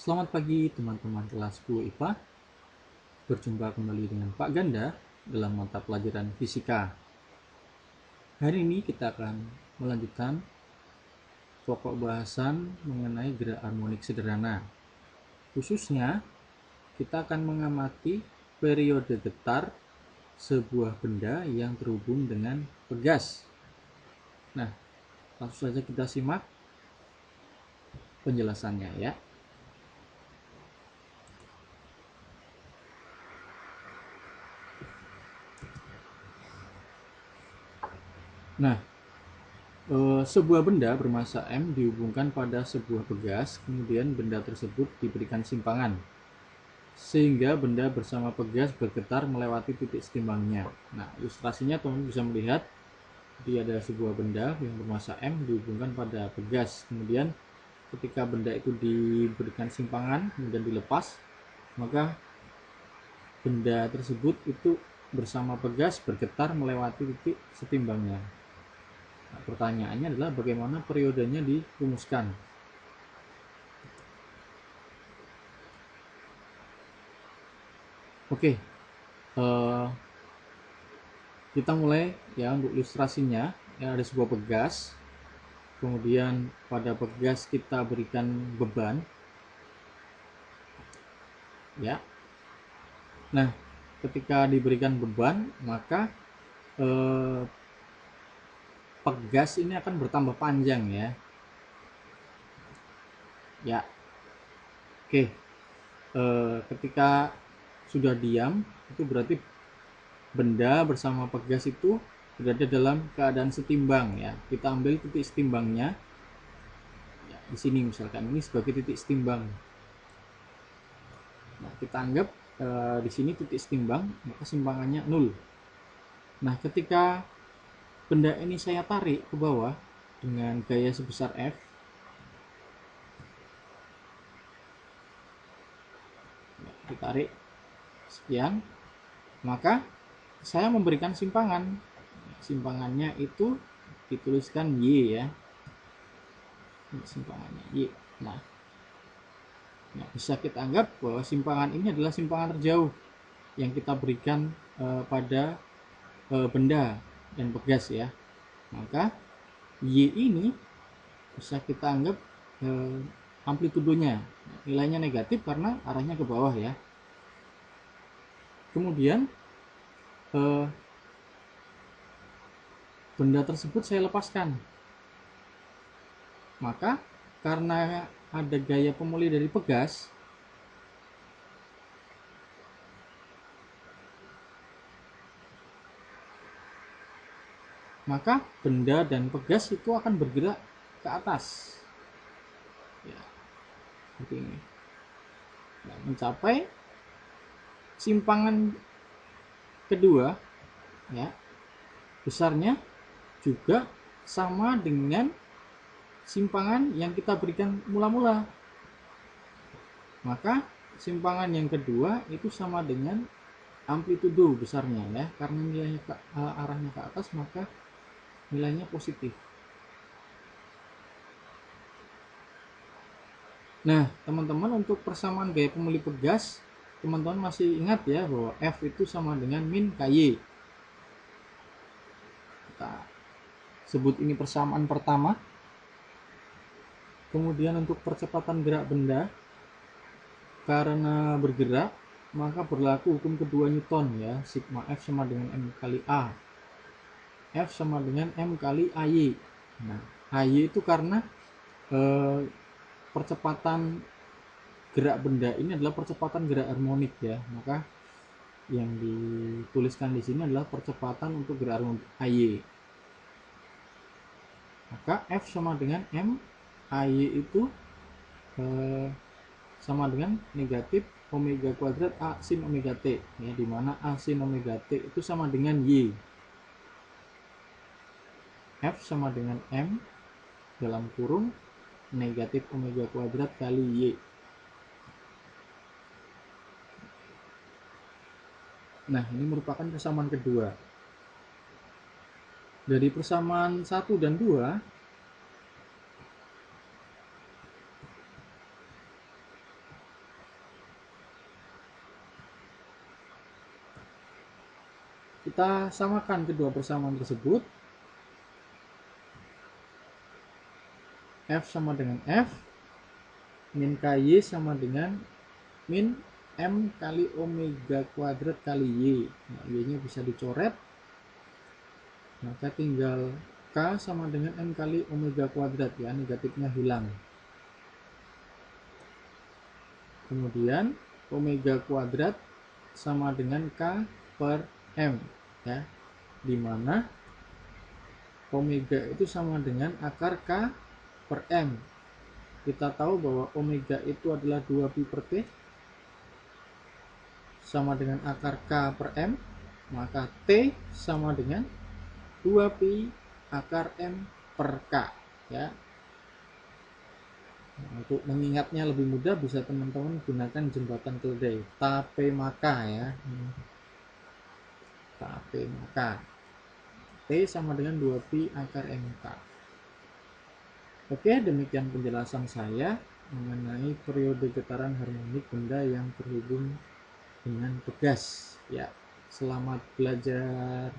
Selamat pagi teman-teman kelas 10 IPA. Berjumpa kembali dengan Pak Ganda dalam mata pelajaran fisika. Hari ini kita akan melanjutkan pokok bahasan mengenai gerak harmonik sederhana. Khususnya kita akan mengamati periode getar sebuah benda yang terhubung dengan pegas. Nah, langsung saja kita simak penjelasannya ya. Nah, sebuah benda bermassa M dihubungkan pada sebuah pegas, kemudian benda tersebut diberikan simpangan, sehingga benda bersama pegas bergetar melewati titik setimbangnya. Nah, ilustrasinya teman-teman bisa melihat, dia ada sebuah benda yang bermassa M dihubungkan pada pegas, kemudian ketika benda itu diberikan simpangan, kemudian dilepas, maka benda tersebut itu bersama pegas bergetar melewati titik setimbangnya. Nah, pertanyaannya adalah bagaimana periodenya dirumuskan. Oke, kita mulai ya untuk ilustrasinya. Ya, ada sebuah pegas, kemudian pada pegas kita berikan beban. Ya, nah ketika diberikan beban maka pegas ini akan bertambah panjang ya. Ya, oke. Ketika sudah diam itu berarti benda bersama pegas itu berada dalam keadaan setimbang ya. Kita ambil titik setimbangnya ya, di sini misalkan ini sebagai titik setimbang. Nah, kita anggap di sini titik setimbang, maka simpangannya 0. Nah, ketika benda ini saya tarik ke bawah dengan gaya sebesar F, ditarik sekian, maka saya memberikan simpangan. Simpangannya itu dituliskan Y ya. Simpangannya Y. Nah, bisa kita anggap bahwa simpangan ini adalah simpangan terjauh yang kita berikan pada benda dan pegas ya. Maka Y ini bisa kita anggap amplitudonya, nilainya negatif karena arahnya ke bawah ya. Kemudian benda tersebut saya lepaskan, maka karena ada gaya pemulih dari pegas, maka benda dan pegas itu akan bergerak ke atas ya, seperti ini. Nah, mencapai simpangan kedua ya, besarnya juga sama dengan simpangan yang kita berikan mula-mula. Maka simpangan yang kedua itu sama dengan amplitudo besarnya ya, karena nilainya arahnya ke atas maka nilainya positif. Nah, teman-teman, untuk persamaan gaya pemulih pegas, teman-teman masih ingat ya bahwa F itu sama dengan min KY. Kita sebut ini persamaan pertama. Kemudian untuk percepatan gerak benda, karena bergerak maka berlaku hukum kedua Newton ya, sigma F sama dengan M kali A. F sama dengan M kali AY. Nah, AY itu karena percepatan gerak benda ini adalah percepatan gerak harmonik ya, maka yang dituliskan di sini adalah percepatan untuk gerak harmonik AY. Maka F sama dengan M, AY itu sama dengan negatif omega kuadrat A sin omega T ya, dimana A sin omega T itu sama dengan Y. F sama dengan M dalam kurung negatif omega kuadrat kali Y. Nah, ini merupakan persamaan kedua. Dari persamaan 1 dan 2, Kita samakan kedua persamaan tersebut. F sama dengan F, min KY sama dengan min M kali omega kuadrat kali Y. Nah, Y-nya bisa dicoret. Maka tinggal K sama dengan M kali omega kuadrat, ya, negatifnya hilang. Kemudian omega kuadrat sama dengan K per M, ya, dimana omega itu sama dengan akar K per M. Kita tahu bahwa omega itu adalah 2pi per T sama dengan akar K per M, maka T sama dengan 2pi akar M per K, ya. Nah, untuk mengingatnya lebih mudah bisa teman-teman gunakan jembatan keledai, tape maka, ya. Tape maka T sama dengan 2pi akar MK. Oke, demikian penjelasan saya mengenai periode getaran harmonik benda yang terhubung dengan pegas. Ya, selamat belajar.